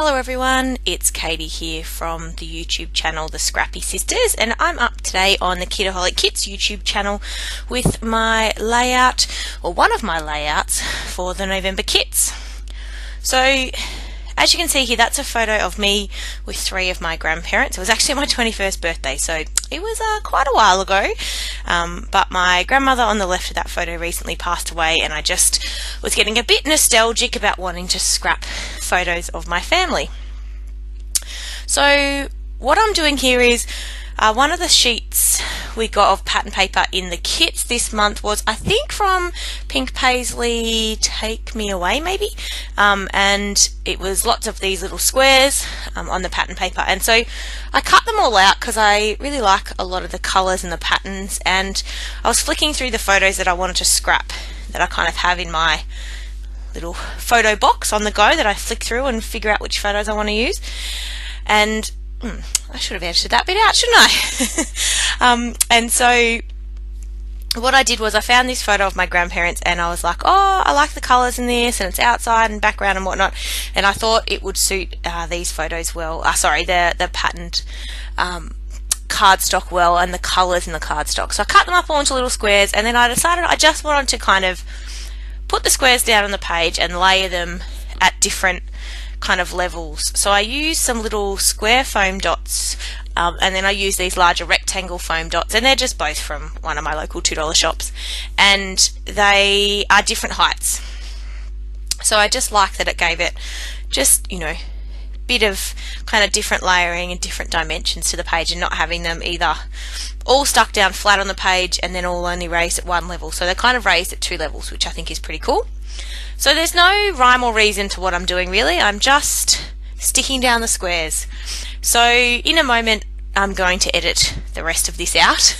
Hello everyone, it's Katie here from the YouTube channel The Scrappy Sisters, and I'm up today on the Kitaholic Kits YouTube channel with my layout, or one of my layouts, for the November kits. So as you can see here, that's a photo of me with three of my grandparents. It was actually my 21st birthday, so it was quite a while ago, but my grandmother on the left of that photo recently passed away, and I just was getting a bit nostalgic about wanting to scrap photos of my family. So what I'm doing here is one of the sheets we got of pattern paper in the kits this month was, I think, from Pink Paisley Take Me Away maybe, and it was lots of these little squares on the pattern paper, and so I cut them all out because I really like a lot of the colours and the patterns, and I was flicking through the photos that I wanted to scrap that I kind of have in my little photo box on the go that I flick through and figure out which photos I want to use. And I should have edited that bit out, shouldn't I? And so what I did was I found this photo of my grandparents, and I was like, oh, I like the colours in this, and it's outside and background and whatnot, and I thought it would suit these photos well, the patterned cardstock well, and the colours in the cardstock. So I cut them up all into little squares, and then I decided I just wanted to kind of put the squares down on the page and layer them at different kind of levels. So I used some little square foam dots, and then I used these larger rectangle foam dots, and they're just both from one of my local $2 shops, and they are different heights. So I just like that it gave it just, you know, bit of kind of different layering and different dimensions to the page, and not having them either all stuck down flat on the page and then all only raised at one level. So they're kind of raised at two levels, which I think is pretty cool. So there's no rhyme or reason to what I'm doing really, I'm just sticking down the squares. So in a moment I'm going to edit the rest of this out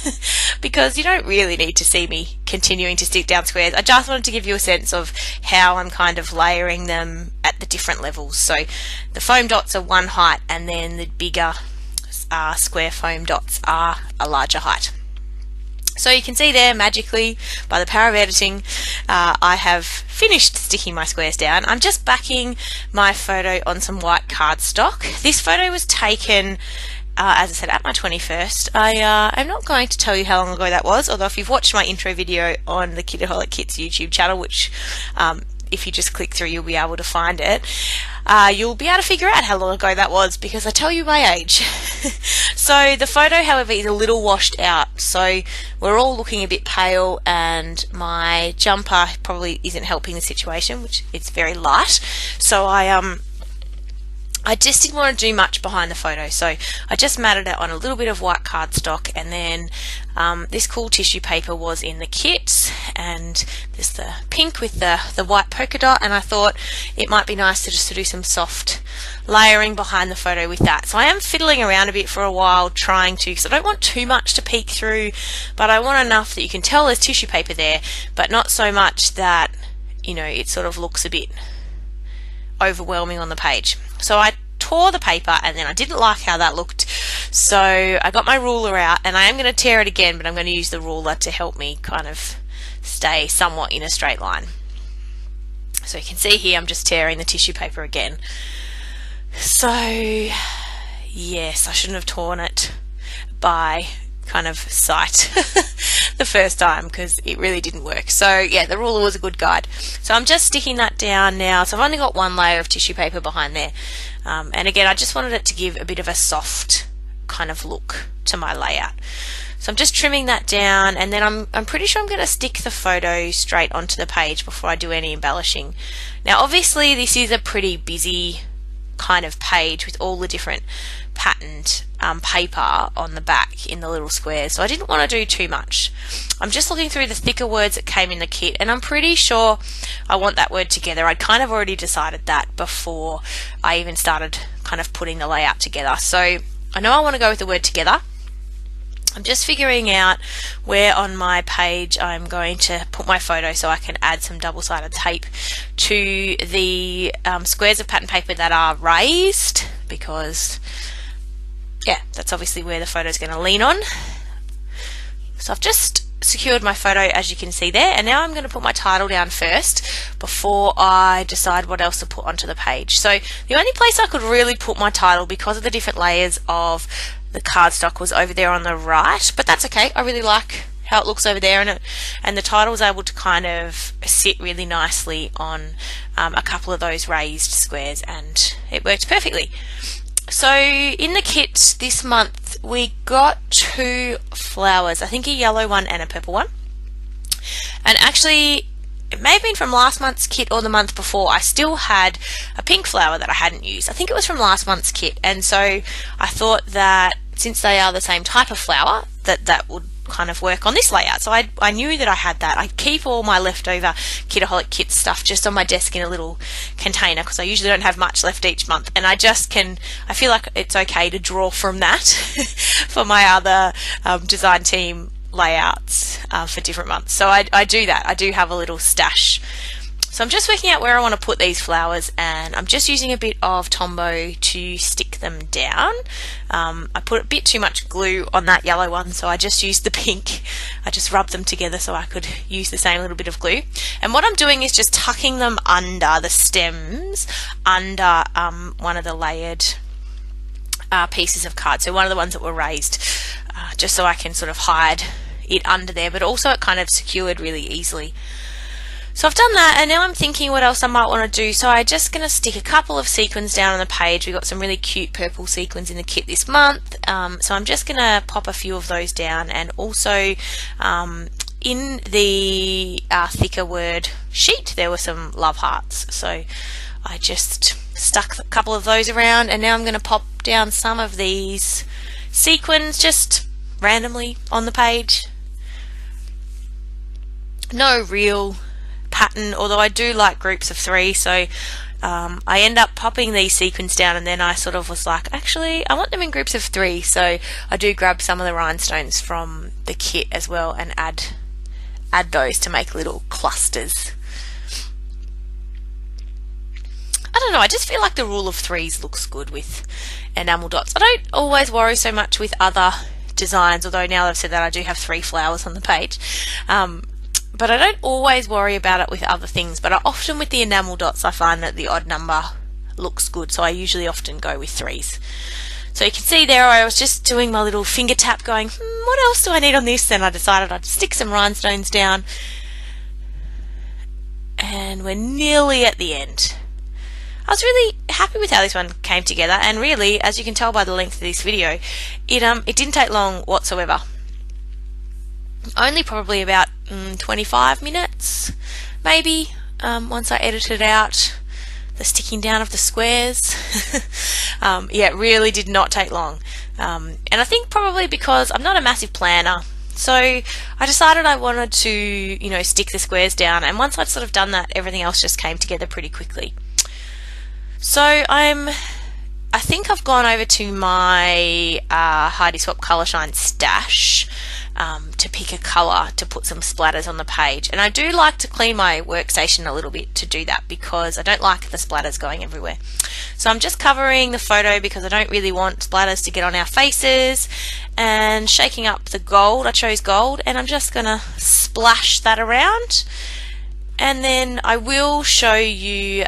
because you don't really need to see me continuing to stick down squares. I just wanted to give you a sense of how I'm kind of layering them at the different levels. So the foam dots are one height, and then the bigger square foam dots are a larger height. So you can see there, magically, by the power of editing, I have finished sticking my squares down. I'm just backing my photo on some white cardstock. This photo was taken, as I said, at my 21st. I'm not going to tell you how long ago that was, although if you've watched my intro video on the Kitaholic Kits YouTube channel, which if you just click through you'll be able to find it, you'll be able to figure out how long ago that was, because I tell you my age. So the photo, however, is a little washed out, so we're all looking a bit pale, and my jumper probably isn't helping the situation, which it's very light. So I just didn't want to do much behind the photo, so I just matted it on a little bit of white cardstock, and then this cool tissue paper was in the kit, and there's the pink with the white polka dot, and I thought it might be nice to just do some soft layering behind the photo with that. So I am fiddling around a bit for a while trying to, because I don't want too much to peek through, but I want enough that you can tell there's tissue paper there, but not so much that, you know, it sort of looks a bit overwhelming on the page. So I tore the paper, and then I didn't like how that looked, so I got my ruler out, and I am going to tear it again, but I'm going to use the ruler to help me kind of stay somewhat in a straight line. So you can see here I'm just tearing the tissue paper again. So yes, I shouldn't have torn it by kind of sight the first time, because it really didn't work. So yeah, the ruler was a good guide. So I'm just sticking that down now. So I've only got one layer of tissue paper behind there, and again I just wanted it to give a bit of a soft kind of look to my layout. So I'm just trimming that down, and then I'm pretty sure I'm going to stick the photo straight onto the page before I do any embellishing. Now obviously this is a pretty busy kind of page with all the different patterned paper on the back in the little squares, so I didn't want to do too much. I'm just looking through the thicker words that came in the kit, and I'm pretty sure I want that word together. I'd kind of already decided that before I even started kind of putting the layout together, so I know I want to go with the word together. I'm just figuring out where on my page I'm going to put my photo so I can add some double-sided tape to the squares of pattern paper that are raised, because yeah, that's obviously where the photo is going to lean on. So I've just secured my photo, as you can see there, and now I'm going to put my title down first before I decide what else to put onto the page. So the only place I could really put my title, because of the different layers of the cardstock, was over there on the right, but that's okay. I really like how it looks over there, and the title was able to kind of sit really nicely on a couple of those raised squares, and it worked perfectly. So in the kit this month we got 2 flowers, I think a yellow one and a purple one, and actually it may have been from last month's kit or the month before. I still had a pink flower that I hadn't used. I think it was from last month's kit, and so I thought that since they are the same type of flower, that would kind of work on this layout. So I knew that I had that. I keep all my leftover Kitaholic Kits stuff just on my desk in a little container, because I usually don't have much left each month, and I feel like it's okay to draw from that for my other design team layouts for different months. So I do that. I do have a little stash. So I'm just working out where I want to put these flowers, and I'm just using a bit of Tombow to stick them down. I put a bit too much glue on that yellow one, so I just used the pink. I just rubbed them together so I could use the same little bit of glue. And what I'm doing is just tucking them under the stems, under one of the layered pieces of card. So one of the ones that were raised, just so I can sort of hide it under there, but also it kind of secured really easily. So I've done that, and now I'm thinking what else I might want to do. So I'm just going to stick a couple of sequins down on the page. We've got some really cute purple sequins in the kit this month, so I'm just going to pop a few of those down, and also in the thicker word sheet there were some love hearts, so I just stuck a couple of those around, and now I'm going to pop down some of these sequins just randomly on the page. No real pattern, although I do like groups of 3, so I end up popping these sequins down, and then I sort of was like, actually I want them in groups of 3, so I do grab some of the rhinestones from the kit as well and add those to make little clusters. I don't know, I just feel like the rule of 3s looks good with enamel dots. I don't always worry so much with other designs, although now that I've said that, I do have 3 flowers on the page. But I don't always worry about it with other things, but often with the enamel dots I find that the odd number looks good, so I usually often go with 3s. So you can see there I was just doing my little finger tap going, what else do I need on this? Then I decided I'd stick some rhinestones down, and we're nearly at the end. I was really happy with how this one came together, and really, as you can tell by the length of this video, it didn't take long whatsoever. Only probably about 25 minutes maybe, once I edited out the sticking down of the squares. Yeah, it really did not take long, and I think probably because I'm not a massive planner, so I decided I wanted to stick the squares down, and once I'd sort of done that, everything else just came together pretty quickly. So I think I've gone over to my Heidi Swap Colour Shine stash to pick a colour to put some splatters on the page, and I do like to clean my workstation a little bit to do that, because I don't like the splatters going everywhere. So I'm just covering the photo because I don't really want splatters to get on our faces, and shaking up the gold. I chose gold, and I'm just gonna splash that around, and then I will show you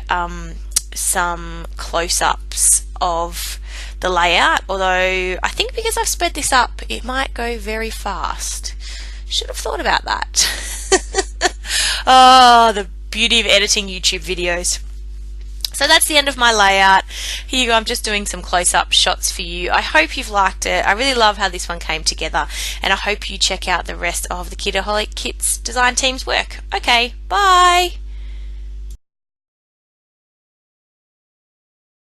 some close-ups of the layout, although I think because I've sped this up it might go very fast. Should have thought about that. Oh, the beauty of editing YouTube videos. So that's the end of my layout. Here you go, I'm just doing some close-up shots for you. I hope you've liked it. I really love how this one came together, and I hope you check out the rest of the Kitaholic Kits design team's work. Okay, bye!